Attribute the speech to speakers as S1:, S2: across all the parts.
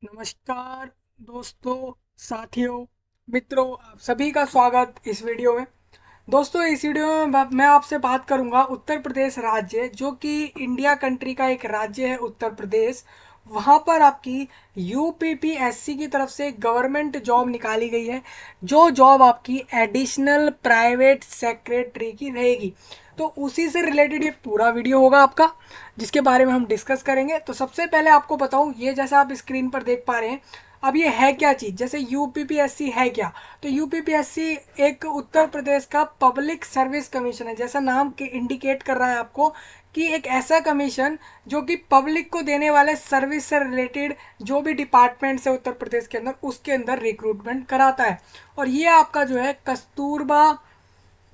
S1: नमस्कार दोस्तों, साथियों, मित्रों, आप सभी का स्वागत इस वीडियो में। दोस्तों, इस वीडियो में मैं आपसे बात करूंगा उत्तर प्रदेश राज्य, जो कि इंडिया कंट्री का एक राज्य है उत्तर प्रदेश। वहाँ पर आपकी यूपीपीएससी की तरफ से गवर्नमेंट जॉब निकाली गई है, जो जॉब आपकी एडिशनल प्राइवेट सेक्रेटरी की रहेगी। तो उसी से रिलेटेड ये पूरा वीडियो होगा आपका, जिसके बारे में हम डिस्कस करेंगे। तो सबसे पहले आपको बताऊं, ये जैसा आप स्क्रीन पर देख पा रहे हैं, अब ये है क्या चीज़। जैसे यूपीपीएससी है क्या, तो यूपीपीएससी एक उत्तर प्रदेश का पब्लिक सर्विस कमीशन है। जैसा नाम के इंडिकेट कर रहा है आपको कि एक ऐसा कमीशन जो कि पब्लिक को देने वाले सर्विस से रिलेटेड जो भी डिपार्टमेंट्स है उत्तर प्रदेश के अंदर, उसके अंदर रिक्रूटमेंट कराता है। और ये आपका जो है कस्तूरबा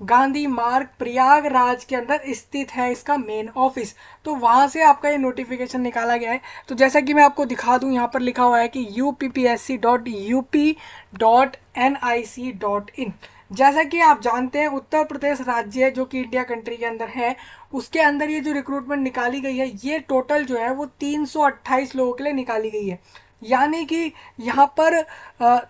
S1: गांधी मार्ग प्रयागराज के अंदर स्थित है इसका मेन ऑफिस। तो वहाँ से आपका ये नोटिफिकेशन निकाला गया है। तो जैसा कि मैं आपको दिखा दूँ, यहाँ पर लिखा हुआ है कि uppsc.up.nic.in। जैसा कि आप जानते हैं, उत्तर प्रदेश राज्य जो कि इंडिया कंट्री के अंदर है, उसके अंदर ये जो रिक्रूटमेंट निकाली गई है, ये टोटल जो है वो 328 लोगों के लिए निकाली गई है। यानी कि यहाँ पर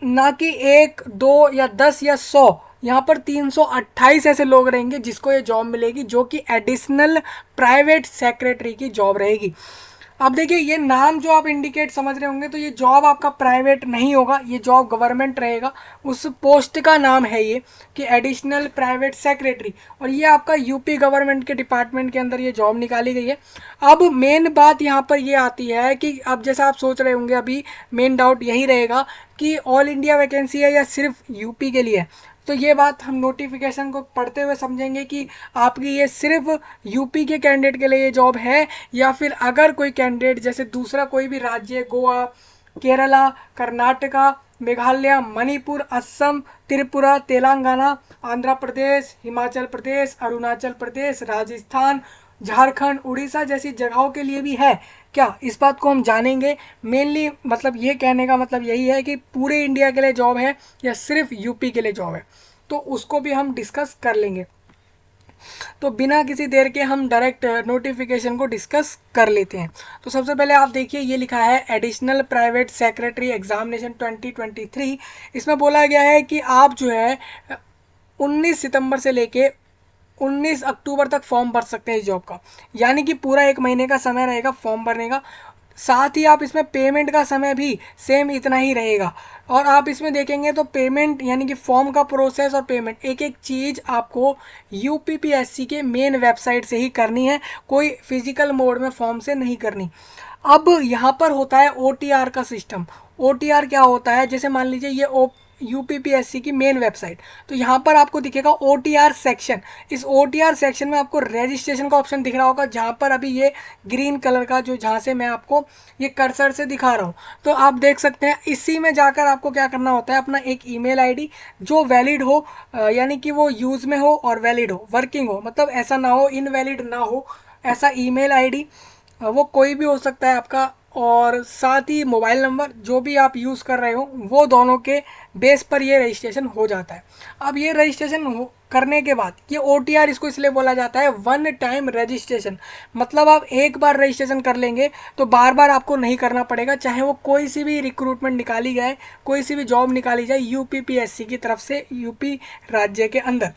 S1: ना कि एक दो या 10 या 100, यहाँ पर 328 ऐसे लोग रहेंगे जिसको ये जॉब मिलेगी, जो कि एडिशनल प्राइवेट सेक्रेटरी की जॉब रहेगी। अब देखिए, ये नाम जो आप इंडिकेट समझ रहे होंगे, तो ये जॉब आपका प्राइवेट नहीं होगा, ये जॉब गवर्नमेंट रहेगा। उस पोस्ट का नाम है ये कि एडिशनल प्राइवेट सेक्रेटरी, और ये आपका यूपी गवर्नमेंट के डिपार्टमेंट के अंदर ये जॉब निकाली गई है। अब मेन बात यहाँ पर ये आती है कि अब जैसा आप सोच रहे होंगे, अभी मेन डाउट यही रहेगा कि ऑल इंडिया वैकेंसी है या सिर्फ यूपी के लिए है। तो ये बात हम नोटिफिकेशन को पढ़ते हुए समझेंगे कि आपकी ये सिर्फ यूपी के कैंडिडेट के लिए ये जॉब है, या फिर अगर कोई कैंडिडेट जैसे दूसरा कोई भी राज्य, गोवा, केरला, कर्नाटका, मेघालय, मणिपुर, असम, त्रिपुरा, तेलंगाना, आंध्र प्रदेश, हिमाचल प्रदेश, अरुणाचल प्रदेश, राजस्थान, झारखंड, उड़ीसा जैसी जगहों के लिए भी है क्या, इस बात को हम जानेंगे। मेनली मतलब ये कहने का मतलब यही है कि पूरे इंडिया के लिए जॉब है या सिर्फ यूपी के लिए जॉब है, तो उसको भी हम डिस्कस कर लेंगे। तो बिना किसी देर के हम डायरेक्ट नोटिफिकेशन को डिस्कस कर लेते हैं। तो सबसे पहले आप देखिए, ये लिखा है एडिशनल प्राइवेट सेक्रेटरी एग्जामिनेशन 2023। इसमें बोला गया है कि आप जो है 19 सितंबर से लेके 19 अक्टूबर तक फॉर्म भर सकते हैं इस जॉब का। यानी कि पूरा एक महीने का समय रहेगा फॉर्म भरने का। साथ ही आप इसमें पेमेंट का समय भी सेम इतना ही रहेगा। और आप इसमें देखेंगे तो पेमेंट यानी कि फॉर्म का प्रोसेस और पेमेंट, एक एक चीज़ आपको यूपीपीएससी के मेन वेबसाइट से ही करनी है, कोई फिजिकल मोड में फॉर्म से नहीं करनी। अब यहाँ पर होता है ओटीआर का सिस्टम। ओटीआर क्या होता है, जैसे मान लीजिए ये यूपीपीएससी की मेन वेबसाइट, तो यहाँ पर आपको दिखेगा ओटीआर सेक्शन। इस ओटीआर सेक्शन में आपको रजिस्ट्रेशन का ऑप्शन दिख रहा होगा, जहाँ पर अभी ये ग्रीन कलर का, जो जहाँ से मैं आपको ये कर्सर से दिखा रहा हूँ, तो आप देख सकते हैं। इसी में जाकर आपको क्या करना होता है, अपना एक ईमेल आईडी जो वैलिड हो, यानी कि वो यूज़ में हो और वैलिड हो, वर्किंग हो, मतलब ऐसा ना हो इनवैलिड ना हो, ऐसा ईमेल आईडी, वो कोई भी हो सकता है आपका। और साथ ही मोबाइल नंबर जो भी आप यूज़ कर रहे हो, वो दोनों के बेस पर ये रजिस्ट्रेशन हो जाता है। अब ये रजिस्ट्रेशन करने के बाद ये ओटीआर, इसको इसलिए बोला जाता है वन टाइम रजिस्ट्रेशन। मतलब आप एक बार रजिस्ट्रेशन कर लेंगे तो बार बार आपको नहीं करना पड़ेगा, चाहे वो कोई सी भी रिक्रूटमेंट निकाली जाए, कोई सी भी जॉब निकाली जाए यूपीपीएससी की तरफ से यूपी राज्य के अंदर।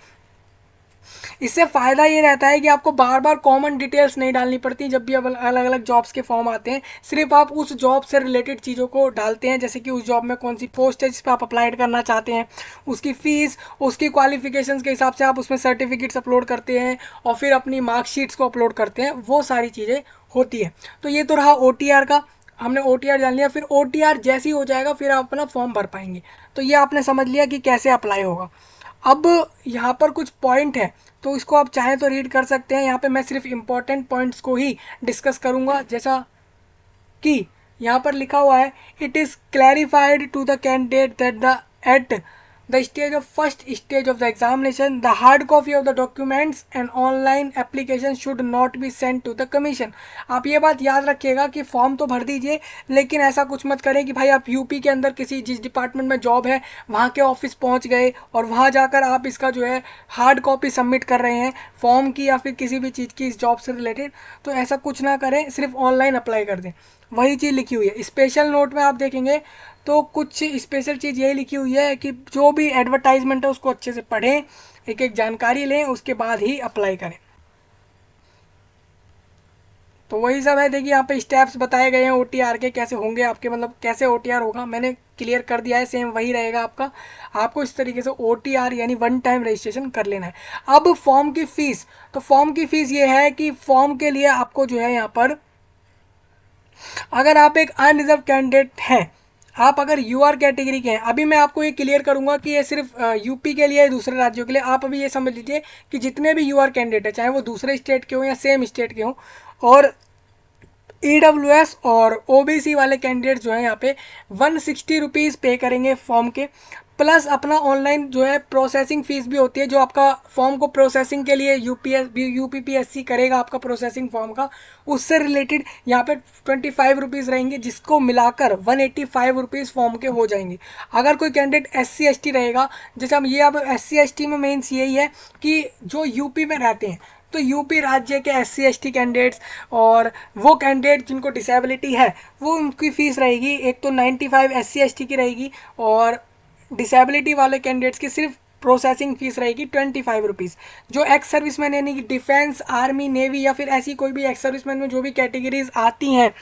S1: इससे फ़ायदा ये रहता है कि आपको बार बार कॉमन डिटेल्स नहीं डालनी पड़ती जब भी अलग अलग जॉब्स के फॉर्म आते हैं। सिर्फ आप उस जॉब से रिलेटेड चीज़ों को डालते हैं, जैसे कि उस जॉब में कौन सी पोस्ट है जिस पर आप अप्लाई करना चाहते हैं, उसकी फ़ीस, उसकी क्वालिफिकेशंस के हिसाब से आप उसमें सर्टिफिकेट्स अपलोड करते हैं, और फिर अपनी मार्कशीट्स को अपलोड करते हैं, वो सारी चीज़ें होती है। तो ये तो रहा ओटीआर का, हमने ओटीआर जान लिया। फिर ओटीआर जैसे ही हो जाएगा, फिर आप अपना फॉर्म भर पाएंगे। तो ये आपने समझ लिया कि कैसे अप्लाई होगा। अब यहाँ पर कुछ पॉइंट है, तो इसको आप चाहें तो रीड कर सकते हैं। यहाँ पे मैं सिर्फ इम्पोर्टेंट पॉइंट्स को ही डिस्कस करूँगा, जैसा कि यहाँ पर लिखा हुआ है, it is clarified to the candidate that the at the stage of first stage of the examination the hard copy of the documents and online application should not be send to the commission. आप ये बात याद रखिएगा कि form तो भर दीजिए, लेकिन ऐसा कुछ मत करें कि भाई आप यूपी के अंदर किसी जिस डिपार्टमेंट में जॉब है वहाँ के ऑफिस पहुँच गए और वहाँ जाकर आप इसका जो है हार्ड कॉपी सबमिट कर रहे हैं फॉर्म की या फिर किसी भी चीज़ की इस जॉब से रिलेटेड। तो ऐसा कुछ ना करें, सिर्फ ऑनलाइन अप्लाई कर दें। वही चीज़ लिखी हुई है। स्पेशल नोट में आप देखेंगे तो कुछ स्पेशल चीज़ यही लिखी हुई है कि जो भी एडवर्टाइजमेंट है उसको अच्छे से पढ़ें, एक एक जानकारी लें, उसके बाद ही अप्लाई करें। तो वही सब है। देखिए यहाँ पे स्टेप्स बताए गए हैं OTR के, कैसे होंगे आपके, मतलब कैसे OTR होगा मैंने क्लियर कर दिया है, सेम वही रहेगा आपका। आपको इस तरीके से OTR यानी वन टाइम रजिस्ट्रेशन कर लेना है। अब फॉर्म की फ़ीस, तो फॉर्म की फ़ीस ये है कि फॉर्म के लिए आपको जो है यहाँ पर, अगर आप एक अनरिजर्व कैंडिडेट हैं, आप अगर UR कैटेगरी के हैं, अभी मैं आपको ये क्लियर करूंगा कि ये सिर्फ यूपी के लिए है, दूसरे राज्यों के लिए। आप अभी ये समझ लीजिए कि जितने भी UR कैंडिडेट है, चाहे वो दूसरे स्टेट के हों या सेम स्टेट के हों, और EWS और OBC वाले कैंडिडेट जो है यहाँ पे 160 रुपीज़ पे करेंगे फॉर्म के, प्लस अपना ऑनलाइन जो है प्रोसेसिंग फ़ीस भी होती है, जो आपका फॉर्म को प्रोसेसिंग के लिए UPPSC करेगा आपका प्रोसेसिंग फॉर्म का, उससे रिलेटेड यहाँ पे 25 रुपीज़ रहेंगे, जिसको मिलाकर 185 रुपीज़ फॉर्म के हो जाएंगे। अगर कोई कैंडिडेट SC ST रहेगा, जैसे हम ये, अब SC ST में मेन्स यही है कि जो यूपी में रहते हैं, तो यूपी राज्य के SC ST कैंडिडेट्स और वो कैंडिडेट जिनको डिसेबिलिटी है, वो उनकी फ़ीस रहेगी एक तो 95 SC ST की रहेगी, और डिसेबिलिटी वाले कैंडिडेट्स की सिर्फ प्रोसेसिंग फ़ीस रहेगी 25 रुपीज़। जो एक्स सर्विसमैन यानी कि डिफेंस, आर्मी, नेवी या फिर ऐसी कोई भी एक्स सर्विसमैन में जो भी कैटेगरीज आती हैं,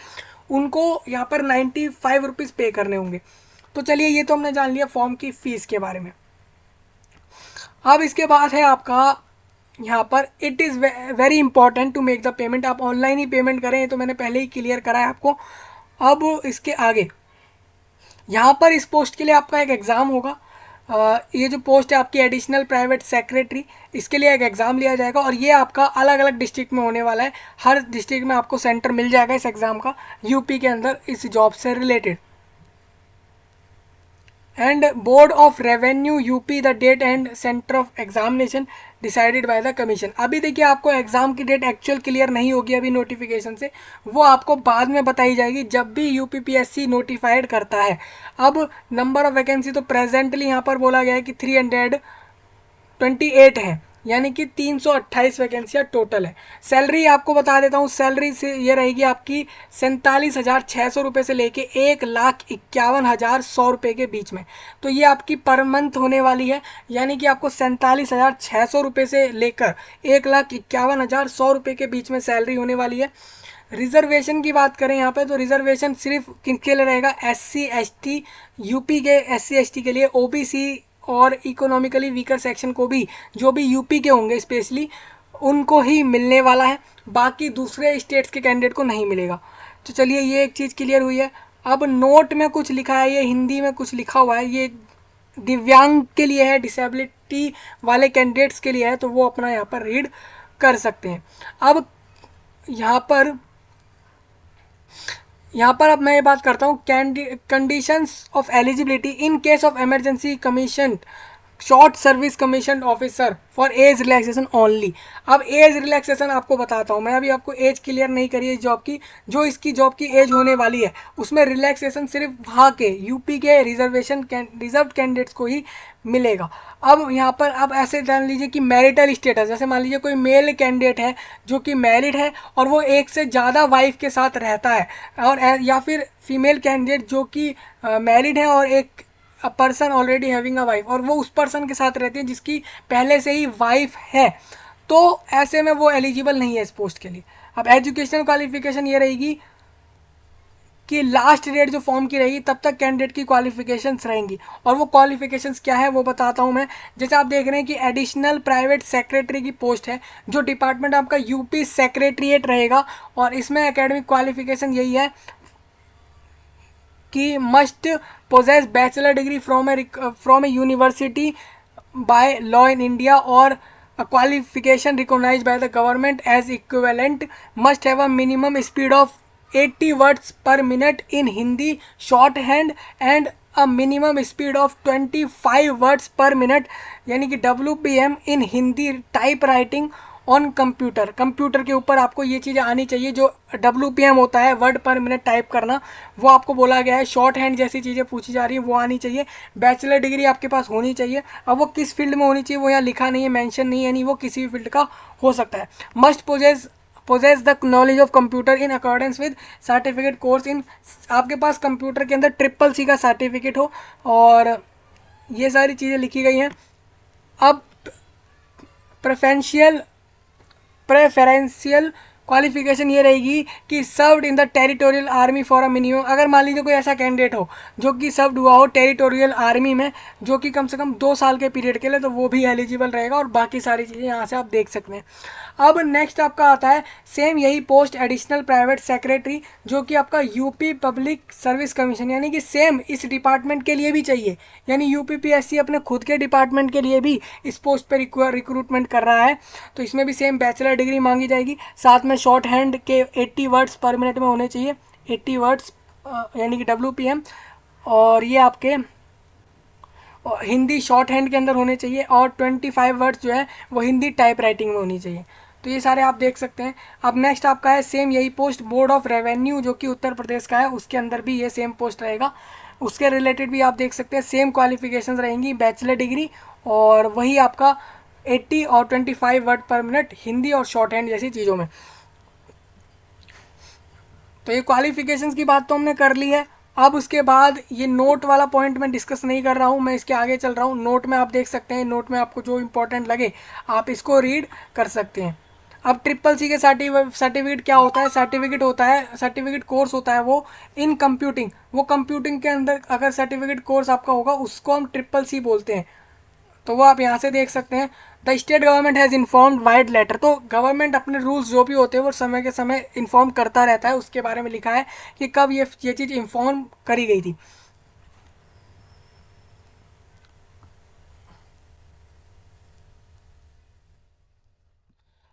S1: उनको यहाँ पर 95 रुपीज़ पे करने होंगे। तो चलिए, ये तो हमने जान लिया फॉर्म की फ़ीस के बारे में। अब इसके बाद है आपका यहाँ पर, it is very important to make the payment. आप ऑनलाइन ही पेमेंट करें, ये तो मैंने पहले ही क्लियर करा है आपको। अब इसके आगे यहाँ पर इस पोस्ट के लिए आपका एक एग्ज़ाम होगा। ये जो पोस्ट है आपकी एडिशनल प्राइवेट सेक्रेटरी, इसके लिए एक एग्ज़ाम लिया जाएगा, और ये आपका अलग अलग डिस्ट्रिक्ट में होने वाला है। हर डिस्ट्रिक्ट में आपको सेंटर मिल जाएगा इस एग्ज़ाम का, यूपी के अंदर, इस जॉब से related. And board of revenue UP, the date and centre of examination decided by the commission. अभी देखिए, आपको एग्ज़ाम की डेट एक्चुअल क्लियर नहीं होगी अभी नोटिफिकेशन से, वो आपको बाद में बताई जाएगी जब भी UPPSC नोटिफाइड करता है। अब नंबर ऑफ वैकेंसी तो प्रेजेंटली यहाँ पर बोला गया है कि 328 है, यानी कि 328 वैकेंसियाँ टोटल है। सैलरी आपको बता देता हूँ, सैलरी से ये रहेगी आपकी 47,600 रुपये से लेके 1,51,100 रुपये के बीच में। तो ये आपकी पर मंथ होने वाली है, यानी कि आपको 47,600 रुपये से लेकर 1,51,100 रुपये के बीच में सैलरी होने वाली है। रिजर्वेशन की बात करें यहाँ पे, तो रिजर्वेशन सिर्फ किनके लिए रहेगा, SC ST, यूपी के SC ST के लिए, OBC और इकोनॉमिकली वीकर सेक्शन को भी, जो भी यूपी के होंगे स्पेशली, उनको ही मिलने वाला है, बाकी दूसरे स्टेट्स के कैंडिडेट को नहीं मिलेगा। तो चलिए, ये एक चीज़ क्लियर हुई है। अब नोट में कुछ लिखा है, ये हिंदी में कुछ लिखा हुआ है, ये दिव्यांग के लिए है, डिसेबिलिटी वाले कैंडिडेट्स के लिए है, तो वो अपना यहाँ पर रीड कर सकते हैं। अब यहाँ पर अब मैं ये बात करता हूँ, conditions of eligibility in case of emergency commission, short service commission officer for age relaxation only. अब एज रिलैक्सेशन आपको बताता हूँ मैं, अभी आपको एज क्लियर नहीं करी है इस जॉब की, जो इसकी जॉब की एज होने वाली है उसमें रिलैक्सेशन सिर्फ वहाँ के यूपी के रिजर्व कैंडिडेट्स को ही मिलेगा। अब यहाँ पर आप ऐसे जान लीजिए कि मैरिटल स्टेटस, जैसे मान लीजिए कोई मेल कैंडिडेट है जो कि मैरिड है और वो एक से ज़्यादा वाइफ के साथ रहता है, और या फिर फीमेल कैंडिडेट जो कि मैरिड है और एक person already having a wife, और वो उस पर्सन के साथ रहती है जिसकी पहले से ही वाइफ है, तो ऐसे में वो एलिजिबल नहीं है इस पोस्ट के लिए। अब एजुकेशनल क्वालिफिकेशन ये रहेगी कि लास्ट डेट जो फॉर्म की रहेगी तब तक कैंडिडेट की क्वालिफिकेशंस रहेंगी, और वो क्वालिफिकेशंस क्या है वो बताता हूँ मैं। जैसे आप देख रहे हैं कि एडिशनल प्राइवेट सेक्रेटरी की पोस्ट है, जो डिपार्टमेंट आपका यूपी सेक्रेटरीट रहेगा, और इसमें एकेडमिक क्वालिफिकेशन यही है कि must possess bachelor degree from a university by law in India, और a qualification recognized by the government as equivalent, must have a minimum speed of 80 words per minute in Hindi shorthand and a minimum speed of 25 words per minute, यानी कि WPM in Hindi type writing on computer के ऊपर आपको ये चीज़ें आनी चाहिए। जो WPM होता है, वर्ड पर मिनट टाइप करना, वो आपको बोला गया है। शॉर्ट हैंड जैसी चीज़ें पूछी जा रही हैं वो आनी चाहिए। बैचलर डिग्री आपके पास होनी चाहिए। अब वो किस फील्ड में होनी चाहिए वो यहाँ लिखा नहीं है, मेंशन नहीं है, यानी वो किसी भी फील्ड का हो सकता है। Must possess possess the knowledge of computer in accordance with certificate course in, आपके पास कंप्यूटर के अंदर CCC का सर्टिफिकेट हो, और ये सारी चीज़ें लिखी गई हैं। अब प्रेफरेंशियल क्वालिफिकेशन ये रहेगी कि served in the territorial army for a minimum, अगर मान लीजिए कोई ऐसा कैंडिडेट हो जो कि सर्व्ड हुआ हो टेरिटोरियल आर्मी में, जो कि कम से कम 2 साल के पीरियड के लिए, तो वो भी एलिजिबल रहेगा, और बाकी सारी चीज़ें यहाँ से आप देख सकते हैं। अब नेक्स्ट आपका आता है सेम यही पोस्ट एडिशनल प्राइवेट सेक्रेटरी, जो कि आपका यूपी पब्लिक सर्विस कमीशन, यानी कि सेम इस डिपार्टमेंट के लिए भी चाहिए, यानी यूपीपीएससी अपने खुद के डिपार्टमेंट के लिए भी इस पोस्ट पे रिक्रूटमेंट कर रहा है। तो इसमें भी सेम बैचलर डिग्री मांगी जाएगी, साथ में शॉर्ट हैंड के 80 वर्ड्स पर मिनट में होने चाहिए, 80 वर्ड्स यानी कि WPM, और ये आपके हिंदी शॉर्ट हैंड के अंदर होने चाहिए, और 25 वर्ड्स जो है वो हिंदी टाइप राइटिंग में होनी चाहिए। तो ये सारे आप देख सकते हैं। अब नेक्स्ट आपका है सेम यही पोस्ट बोर्ड ऑफ रेवेन्यू, जो कि उत्तर प्रदेश का है, उसके अंदर भी ये सेम पोस्ट रहेगा। उसके रिलेटेड भी आप देख सकते हैं सेम क्वालिफिकेशंस रहेंगी, बैचलर डिग्री, और वही आपका 80 और 25 वर्ड पर मिनट हिंदी और शॉर्ट हैंड जैसी चीज़ों में। तो ये क्वालिफिकेशंस की बात तो हमने कर ली है। अब उसके बाद ये नोट वाला पॉइंट मैं डिस्कस नहीं कर रहा हूँ, मैं इसके आगे चल रहा हूँ। नोट में आप देख सकते हैं, नोट में आपको जो इंपॉर्टेंट लगे आप इसको रीड कर सकते हैं। अब CCC के सर्टिफिकेट क्या होता है, सर्टिफिकेट होता है, सर्टिफिकेट कोर्स होता है वो इन कंप्यूटिंग, वो कंप्यूटिंग के अंदर अगर सर्टिफिकेट कोर्स आपका होगा उसको हम CCC बोलते हैं। तो वो आप यहाँ से देख सकते हैं। The state government has informed vide letter, तो गवर्नमेंट अपने रूल्स जो भी होते हैं वो समय के समय इन्फॉर्म करता रहता है, उसके बारे में लिखा है कि कब ये चीज़ इन्फॉर्म करी गई थी।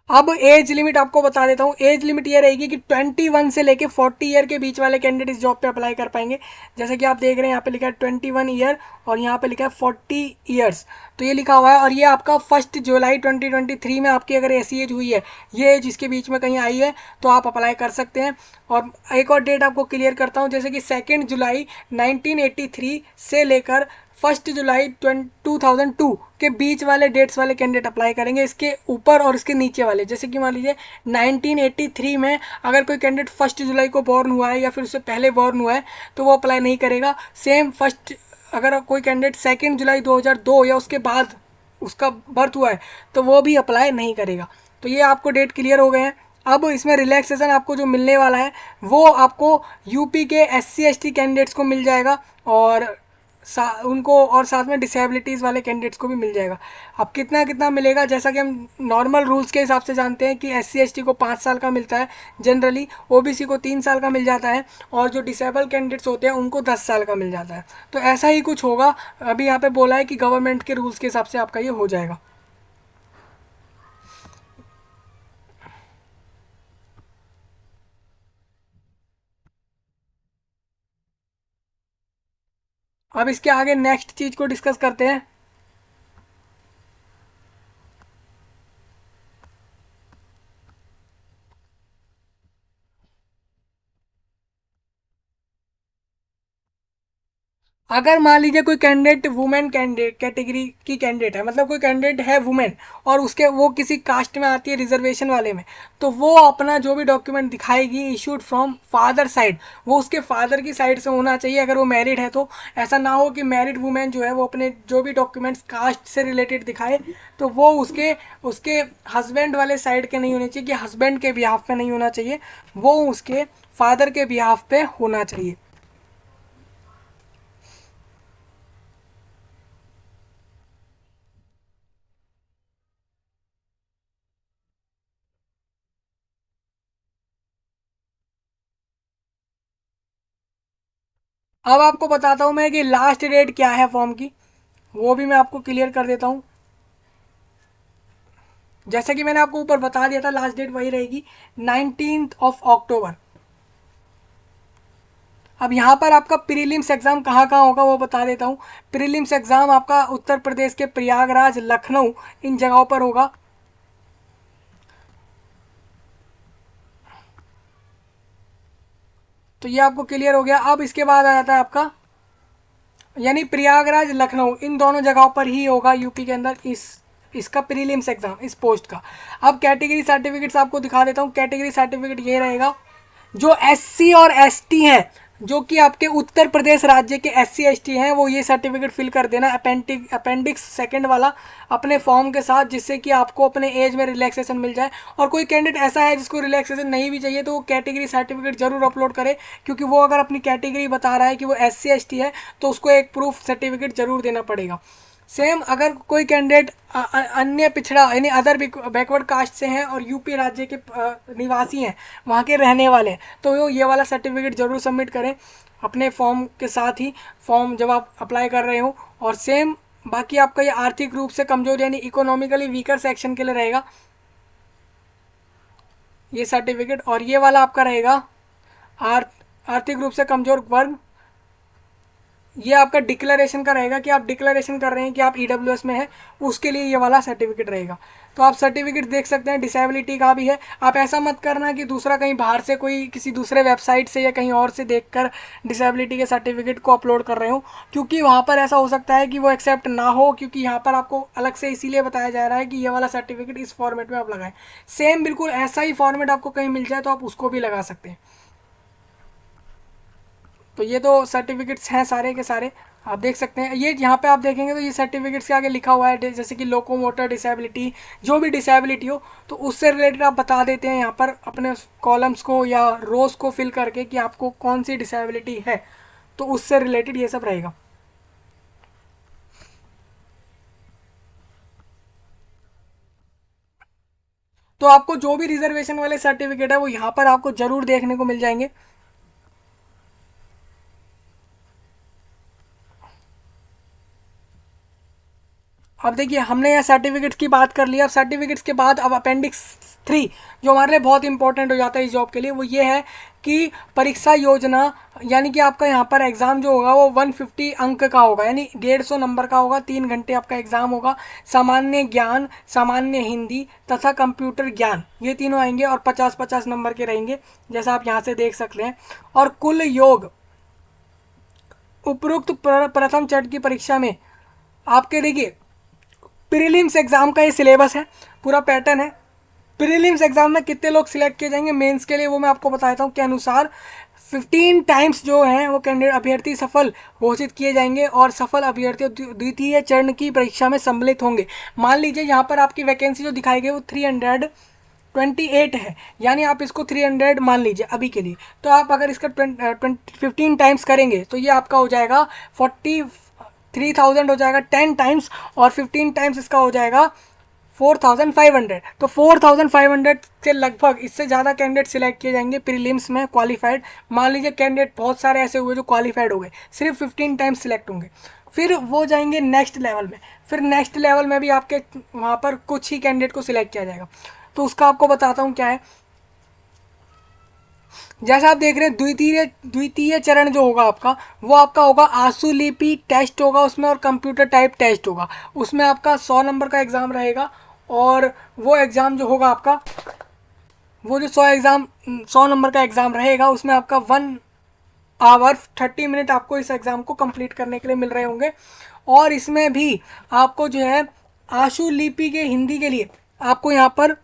S1: अब एज लिमिट आपको बता देता हूँ। एज लिमिट ये रहेगी कि 21 से लेके 40 ईयर के बीच वाले कैंडिडेट इस जॉब पे अप्लाई कर पाएंगे। जैसे कि आप देख रहे हैं यहाँ पे लिखा है 21 ईयर, और यहाँ पे लिखा है 40 ईयर्स, तो ये लिखा हुआ है। और ये आपका 1 जुलाई 2023 में आपकी अगर ऐसी एज हुई है, ये एज इसके बीच में कहीं आई है, तो आप अप्लाई कर सकते हैं। और एक और डेट आपको क्लियर करता हूँ, जैसे कि 2 जुलाई 1983 से लेकर 1 जुलाई 2002 के बीच वाले डेट्स वाले कैंडिडेट अप्लाई करेंगे। इसके ऊपर और इसके नीचे वाले, जैसे कि मान लीजिए 1983 में अगर कोई कैंडिडेट 1 जुलाई को बॉर्न हुआ है या फिर उससे पहले बॉर्न हुआ है तो वो अप्लाई नहीं करेगा। सेम अगर कोई कैंडिडेट 2 जुलाई 2002 या उसके बाद उसका बर्थ हुआ है तो वो भी अप्लाई नहीं करेगा। तो ये आपको डेट क्लियर हो गए हैं। अब इसमें रिलैक्सेशन आपको जो मिलने वाला है वो आपको यूपी के SC ST कैंडिडेट्स को मिल जाएगा, और उनको, और साथ में डिसेबिलिटीज़ वाले कैंडिडेट्स को भी मिल जाएगा। अब कितना कितना मिलेगा, जैसा कि हम नॉर्मल रूल्स के हिसाब से जानते हैं कि SC ST को 5 साल का मिलता है जनरली, OBC को 3 साल का मिल जाता है, और जो डिसेबल कैंडिडेट्स होते हैं उनको 10 साल का मिल जाता है। तो ऐसा ही कुछ होगा। अभी यहाँ पे बोला है कि गवर्नमेंट के रूल्स के हिसाब से आपका ये हो जाएगा। अब इसके आगे नेक्स्ट चीज़ को डिस्कस करते हैं। अगर मान लीजिए कोई कैंडिडेट वुमेन कैंडिडेट कैटेगरी की कैंडिडेट है, मतलब कोई कैंडिडेट है वुमेन और उसके वो किसी कास्ट में आती है रिजर्वेशन वाले में, तो वो अपना जो भी डॉक्यूमेंट दिखाएगी इशूड फ्रॉम फादर साइड, वो उसके फादर की साइड से होना चाहिए अगर वो मैरिड है। तो ऐसा ना हो कि मैरिड वुमेन जो है वो अपने जो भी डॉक्यूमेंट्स कास्ट से रिलेटेड दिखाए तो वो उसके उसके हस्बैंड वाले साइड के नहीं होने चाहिए, कि हस्बैंड के बिहाफ पे नहीं होना चाहिए, वो उसके फादर के बिहाफ पे होना चाहिए। अब आपको बताता हूँ मैं कि लास्ट डेट क्या है फॉर्म की, वो भी मैं आपको क्लियर कर देता हूँ। जैसे कि मैंने आपको ऊपर बता दिया था, लास्ट डेट वही रहेगी 19 अक्टूबर। अब यहाँ पर आपका प्रीलिम्स एग्ज़ाम कहाँ कहाँ होगा वो बता देता हूँ। प्रीलिम्स एग्ज़ाम आपका उत्तर प्रदेश के प्रयागराज, लखनऊ, इन जगहों पर होगा। तो ये आपको क्लियर हो गया। अब इसके बाद आ जाता है आपका, यानी प्रयागराज, लखनऊ, इन दोनों जगहों पर ही होगा यूपी के अंदर इस इसका प्रीलिम्स एग्जाम इस पोस्ट का। अब कैटेगरी सर्टिफिकेट्स आपको दिखा देता हूँ। कैटेगरी सर्टिफिकेट ये रहेगा, जो एससी और एसटी हैं, जो कि आपके उत्तर प्रदेश राज्य के एससी एसटी हैं, वो ये सर्टिफिकेट फिल कर देना अपेंडिक्स सेकंड वाला अपने फॉर्म के साथ, जिससे कि आपको अपने एज में रिलैक्सेशन मिल जाए। और कोई कैंडिडेट ऐसा है जिसको रिलैक्सेशन नहीं भी चाहिए, तो वो कैटेगरी सर्टिफिकेट जरूर अपलोड करे, क्योंकि वो अगर अपनी कैटेगरी बता रहा है कि वो एससी एसटी है तो उसको एक प्रूफ सर्टिफिकेट जरूर देना पड़ेगा। सेम अगर कोई कैंडिडेट अन्य पिछड़ा यानी अदर बैकवर्ड कास्ट से हैं और यूपी राज्य के निवासी हैं, वहाँ के रहने वाले हैं, तो वो ये वाला सर्टिफिकेट ज़रूर सबमिट करें अपने फॉर्म के साथ ही, फॉर्म जब आप अप्लाई कर रहे हो। और सेम बाकी आपका ये आर्थिक रूप से कमज़ोर यानी इकोनॉमिकली वीकर सेक्शन के लिए रहेगा ये सर्टिफिकेट। और ये वाला आपका रहेगा आर्थिक रूप से कमज़ोर वर्ग, ये आपका डिक्लेरेशन का रहेगा कि आप डिक्लेरेशन कर रहे हैं कि आप ईडब्ल्यूएस में हैं, उसके लिए ये वाला सर्टिफिकेट रहेगा। तो आप सर्टिफिकेट देख सकते हैं, डिसेबिलिटी का भी है। आप ऐसा मत करना कि दूसरा कहीं बाहर से कोई किसी दूसरे वेबसाइट से या कहीं और से देखकर डिसेबिलिटी के सर्टिफिकेट को अपलोड कर रहे हो, क्योंकि वहाँ पर ऐसा हो सकता है कि वो एक्सेप्ट ना हो, क्योंकि यहाँ पर आपको अलग से इसीलिए बताया जा रहा है कि ये वाला सर्टिफिकेट इस फॉर्मेट में आप लगाएं। सेम बिल्कुल ऐसा ही फॉर्मेट आपको कहीं मिल जाए तो आप उसको भी लगा सकते हैं। तो ये तो सर्टिफिकेट्स हैं सारे के सारे, आप देख सकते हैं। ये यहाँ पे आप देखेंगे तो ये सर्टिफिकेट्स के आगे लिखा हुआ है, जैसे कि लोकोमोटर डिसेबिलिटी, जो भी डिसेबिलिटी हो तो उससे रिलेटेड आप बता देते हैं यहाँ पर अपने कॉलम्स को या रोज को फिल करके कि आपको कौन सी डिसेबिलिटी है, तो उससे रिलेटेड ये सब रहेगा। तो आपको जो भी रिजर्वेशन वाले सर्टिफिकेट है वो यहाँ पर आपको जरूर देखने को मिल जाएंगे। अब देखिए, हमने यहाँ सर्टिफिकेट्स की बात कर लिया। अब सर्टिफिकेट्स के बाद अब अपेंडिक्स 3 जो हमारे लिए बहुत इंपॉर्टेंट हो जाता है इस जॉब के लिए, वो ये है कि परीक्षा योजना, यानी कि आपका यहाँ पर एग्ज़ाम जो होगा वो 150 अंक का होगा, यानी 150 नंबर का होगा। 3 घंटे आपका एग्ज़ाम होगा। सामान्य ज्ञान, सामान्य हिंदी तथा कंप्यूटर ज्ञान, ये तीनों आएंगे और 50-50 नंबर के रहेंगे, जैसा आप यहाँ से देख सकते हैं। और कुल योग उपरोक्त प्रथम चरण की परीक्षा में आपके देखिए प्रीलिम्स एग्ज़ाम का ये सिलेबस है, पूरा पैटर्न है। प्रीलिम्स एग्ज़ाम में कितने लोग सिलेक्ट किए जाएंगे मेंस के लिए, वो मैं आपको बताता हूँ के अनुसार 15 टाइम्स जो हैं वो कैंडिडेट अभ्यर्थी सफल घोषित किए जाएंगे और सफल अभ्यर्थी द्वितीय चरण की परीक्षा में सम्मिलित होंगे। मान लीजिए यहाँ पर आपकी वैकेंसी जो दिखाई गई वो 328 है, यानी आप इसको 300 मान लीजिए अभी के लिए। तो आप अगर इसका 15 टाइम्स करेंगे तो ये आपका हो जाएगा 43,000 हो जाएगा 10 टाइम्स, और 15 टाइम्स इसका हो जाएगा 4,500। तो 4,500 से लगभग इससे ज़्यादा कैंडिडेट सिलेक्ट किए जाएंगे प्रीलिम्स में क्वालिफाइड। मान लीजिए कैंडिडेट बहुत सारे ऐसे हुए जो क्वालिफाइड हो गए, सिर्फ 15 टाइम्स सिलेक्ट होंगे। फिर वो जाएंगे नेक्स्ट लेवल में, फिर नेक्स्ट लेवल में भी आपके वहाँ पर कुछ ही कैंडिडेट को सिलेक्ट किया जाएगा। तो उसका आपको बताता हूँ क्या है। जैसा आप देख रहे हैं द्वितीय चरण जो होगा आपका, वो आपका होगा आशुलिपि टेस्ट होगा उसमें, और कंप्यूटर टाइप टेस्ट होगा उसमें। आपका 100 नंबर का एग्ज़ाम रहेगा, और वो एग्ज़ाम जो होगा आपका, वो जो 100 नंबर का एग्ज़ाम रहेगा उसमें आपका 1 आवर 30 मिनट आपको इस एग्ज़ाम को कंप्लीट करने के लिए मिल रहे होंगे। और इसमें भी आपको जो है आशुलिपि के हिंदी के लिए आपको यहाँ पर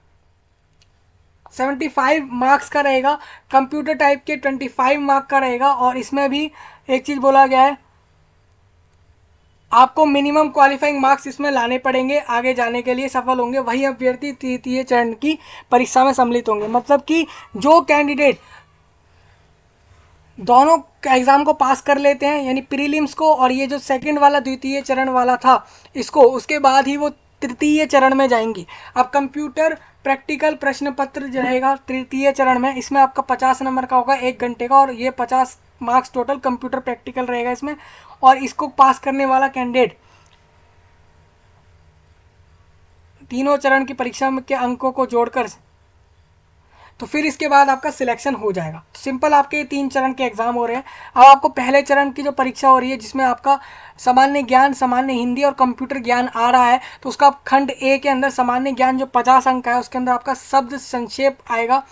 S1: 75 मार्क्स का रहेगा, कंप्यूटर टाइप के 25 मार्क का रहेगा। और इसमें भी एक चीज़ बोला गया है, आपको मिनिमम क्वालिफाइंग मार्क्स इसमें लाने पड़ेंगे आगे जाने के लिए, सफल होंगे वही अभ्यर्थी तृतीय चरण की परीक्षा में सम्मिलित होंगे। मतलब कि जो कैंडिडेट दोनों एग्ज़ाम को पास कर लेते हैं, यानी प्रीलिम्स को और ये जो सेकंड वाला द्वितीय चरण वाला था इसको, उसके बाद ही वो तृतीय चरण में जाएंगी। अब कंप्यूटर प्रैक्टिकल प्रश्न पत्र जो रहेगा तृतीय चरण में, इसमें आपका 50 नंबर का होगा 1 घंटे का, और ये 50 मार्क्स टोटल कंप्यूटर प्रैक्टिकल रहेगा इसमें। और इसको पास करने वाला कैंडिडेट तीनों चरण की परीक्षा के अंकों को जोड़कर, तो फिर इसके बाद आपका सिलेक्शन हो जाएगा। तो सिंपल आपके 3 चरण के एग्जाम हो रहे हैं। अब आपको पहले चरण की जो परीक्षा हो रही है जिसमें आपका सामान्य ज्ञान, सामान्य हिंदी और कंप्यूटर ज्ञान आ रहा है, तो उसका खंड ए के अंदर सामान्य ज्ञान जो 50 अंक का है उसके अंदर आपका शब्द संक्षेप आएगा,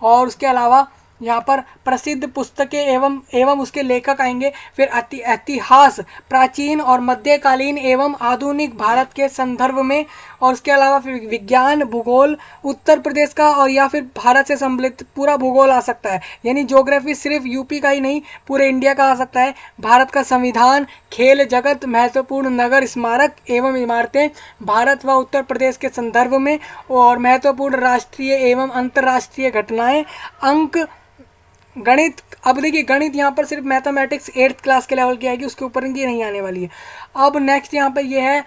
S1: और उसके अलावा यहाँ पर प्रसिद्ध पुस्तकें एवं उसके लेखक आएंगे। फिर इतिहास, प्राचीन और मध्यकालीन एवं आधुनिक भारत के संदर्भ में, और उसके अलावा फिर विज्ञान, भूगोल, उत्तर प्रदेश का और या फिर भारत से सम्मिलित पूरा भूगोल आ सकता है। यानी ज्योग्राफी सिर्फ यूपी का ही नहीं, पूरे इंडिया का आ सकता है। भारत का संविधान, खेल जगत, महत्वपूर्ण नगर, स्मारक एवं इमारतें भारत व उत्तर प्रदेश के संदर्भ में, और महत्वपूर्ण राष्ट्रीय एवं अंतर्राष्ट्रीय घटनाएं, अंक, गणित। अब देखिए गणित यहाँ पर सिर्फ मैथमेटिक्स 8th क्लास के लेवल की आएगी, उसके ऊपर इनकी नहीं आने वाली है। अब नेक्स्ट यहाँ पर ये है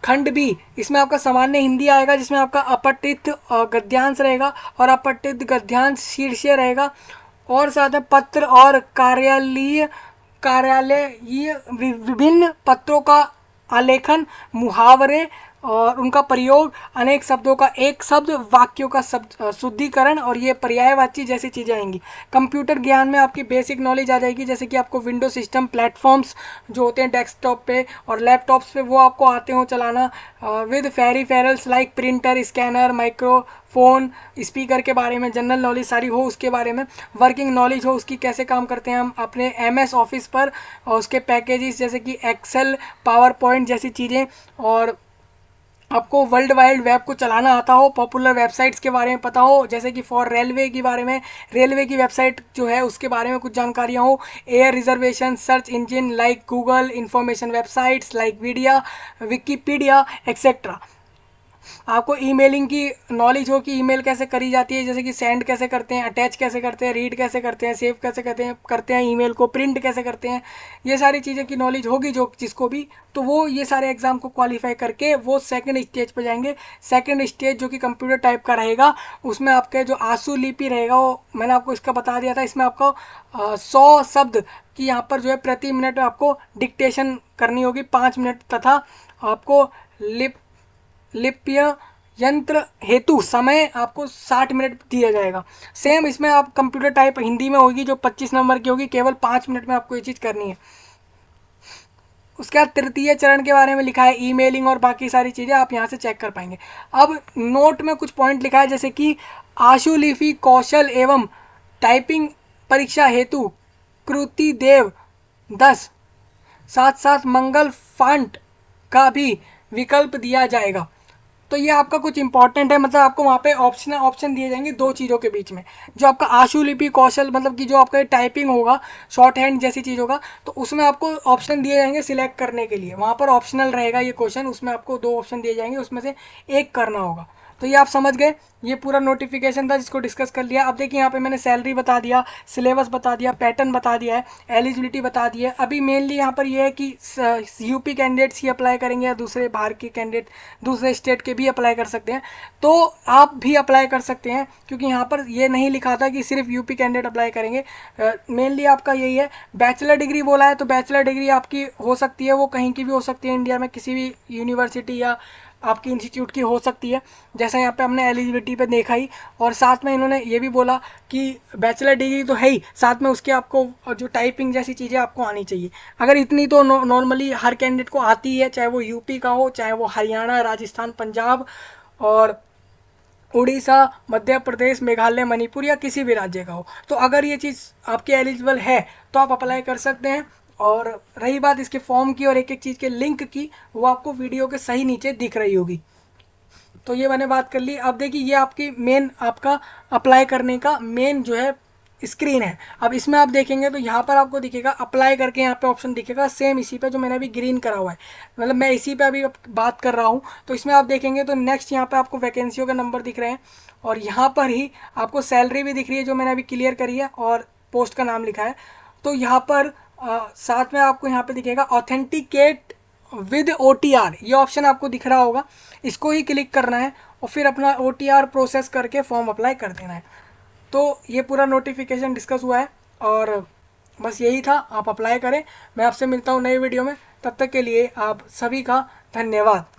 S1: खंड बी। इसमें आपका सामान्य हिंदी आएगा, जिसमें आपका अपठित गद्यांश रहेगा और अपठित गद्यांश शीर्षक रहेगा, और साथ में पत्र और कार्यालयीय विभिन्न पत्रों का आलेखन, मुहावरे और उनका प्रयोग, अनेक शब्दों का एक शब्द, वाक्यों का शब्द शुद्धिकरण, और ये पर्यायवाची जैसी चीज़ें आएंगी। कंप्यूटर ज्ञान में आपकी बेसिक नॉलेज आ जाएगी, जैसे कि आपको विंडो सिस्टम प्लेटफॉर्म्स जो होते हैं डेस्कटॉप पे और लैपटॉप्स पे, वो आपको आते हो चलाना, with peripherals like printer, scanner, microphone, speaker के बारे में जनरल नॉलेज सारी हो उसके बारे में, वर्किंग नॉलेज हो उसकी, कैसे काम करते हैं हम अपने MS ऑफिस पर, और उसके पैकेजेस जैसे कि एक्सेल, पावर पॉइंट जैसी चीज़ें, और आपको वर्ल्ड वाइड वेब को चलाना आता हो, पॉपुलर वेबसाइट्स के बारे में पता हो, जैसे कि फॉर रेलवे के बारे में, रेलवे की वेबसाइट जो है उसके बारे में कुछ जानकारियाँ हो, air reservation, search engine like Google, information websites like Wikipedia etcetera. आपको ईमेलिंग की नॉलेज हो कि ईमेल कैसे करी जाती है, जैसे कि सेंड कैसे करते हैं, अटैच कैसे करते हैं, रीड कैसे करते हैं, सेव कैसे करते हैं ईमेल को, प्रिंट कैसे करते हैं, ये सारी चीज़ें की नॉलेज होगी जो जिसको भी, तो वो ये सारे एग्जाम को क्वालिफाई करके वो सेकंड स्टेज पर जाएंगे। सेकंड स्टेज जो कि कंप्यूटर टाइप का रहेगा, उसमें आपके जो आंसू लिपि रहेगा, वो मैंने आपको इसका बता दिया था, इसमें आपको 100 शब्द की यहाँ पर जो है प्रति मिनट आपको डिक्टेशन करनी होगी 5 मिनट, तथा आपको लिप्य यंत्र हेतु समय आपको 60 मिनट दिया जाएगा। सेम इसमें आप कंप्यूटर टाइप हिंदी में होगी जो 25 नंबर की होगी, केवल 5 मिनट में आपको ये चीज़ करनी है। उसके बाद तृतीय चरण के बारे में लिखा है, ईमेलिंग और बाकी सारी चीज़ें आप यहाँ से चेक कर पाएंगे। अब नोट में कुछ पॉइंट लिखा है, जैसे कि आशुलिपि कौशल एवं टाइपिंग परीक्षा हेतु कृति देव 10, साथ साथ मंगल फॉन्ट का भी विकल्प दिया जाएगा। तो ये आपका कुछ इंपॉर्टेंट है, मतलब आपको वहाँ पे ऑप्शन दिए जाएंगे दो चीज़ों के बीच में। जो आपका आशुलिपि कौशल, मतलब कि जो आपका टाइपिंग होगा, शॉर्ट हैंड जैसी चीज़ होगा, तो उसमें आपको ऑप्शन दिए जाएंगे सिलेक्ट करने के लिए। वहाँ पर ऑप्शनल रहेगा ये क्वेश्चन, उसमें आपको 2 ऑप्शन दिए जाएंगे, उसमें से एक करना होगा। तो ये आप समझ गए, ये पूरा नोटिफिकेशन था जिसको डिस्कस कर लिया। अब देखिए यहाँ पे मैंने सैलरी बता दिया, सिलेबस बता दिया, पैटर्न बता दिया है, एलिजिबिलिटी बता दी है। अभी मेनली यहाँ पर ये है कि यूपी कैंडिडेट्स ही अप्लाई करेंगे या दूसरे बाहर के कैंडिडेट दूसरे स्टेट के भी अप्लाई कर सकते हैं, तो आप भी अप्लाई कर सकते हैं, क्योंकि यहाँ पर ये नहीं लिखा था कि सिर्फ यूपी कैंडिडेट अप्लाई करेंगे। मेनली आपका यही है। बैचलर डिग्री बोला है, तो बैचलर डिग्री आपकी हो सकती है, वो कहीं की भी हो सकती है, इंडिया में किसी भी यूनिवर्सिटी या आपकी इंस्टीट्यूट की हो सकती है, जैसा यहाँ पे हमने एलिजिबिलिटी पे देखा ही। और साथ में इन्होंने ये भी बोला कि बैचलर डिग्री तो है ही, साथ में उसके आपको जो टाइपिंग जैसी चीज़ें आपको आनी चाहिए। अगर इतनी तो नॉर्मली हर कैंडिडेट को आती है, चाहे वो यूपी का हो, चाहे वो हरियाणा, राजस्थान, पंजाब और उड़ीसा, मध्य प्रदेश, मेघालय, मणिपुर या किसी भी राज्य का हो। तो अगर ये चीज़ आपके एलिजिबल है तो आप अप्लाई कर सकते हैं। और रही बात इसके फॉर्म की और एक एक चीज़ के लिंक की, वो आपको वीडियो के सही नीचे दिख रही होगी। तो ये मैंने बात कर ली। अब देखिए ये आपकी मेन, आपका अप्लाई करने का मेन जो है स्क्रीन है। अब इसमें आप देखेंगे तो यहाँ पर आपको दिखेगा अप्लाई करके, यहाँ पे ऑप्शन दिखेगा सेम इसी पे जो मैंने अभी ग्रीन करा हुआ है, मतलब मैं इसी पे अभी बात कर रहा हूँ। तो इसमें आप देखेंगे तो नेक्स्ट यहाँ पे आपको वैकेंसियों के नंबर दिख रहे हैं, और यहाँ पर ही आपको सैलरी भी दिख रही है जो मैंने अभी क्लियर करी है, और पोस्ट का नाम लिखा है। तो यहाँ पर साथ में आपको यहाँ पे दिखेगा ऑथेंटिकेट विद OTR, ये ऑप्शन आपको दिख रहा होगा, इसको ही क्लिक करना है और फिर अपना OTR प्रोसेस करके फॉर्म अप्लाई कर देना है। तो ये पूरा नोटिफिकेशन डिस्कस हुआ है, और बस यही था, आप अप्लाई करें। मैं आपसे मिलता हूँ नई वीडियो में, तब तक के लिए आप सभी का धन्यवाद।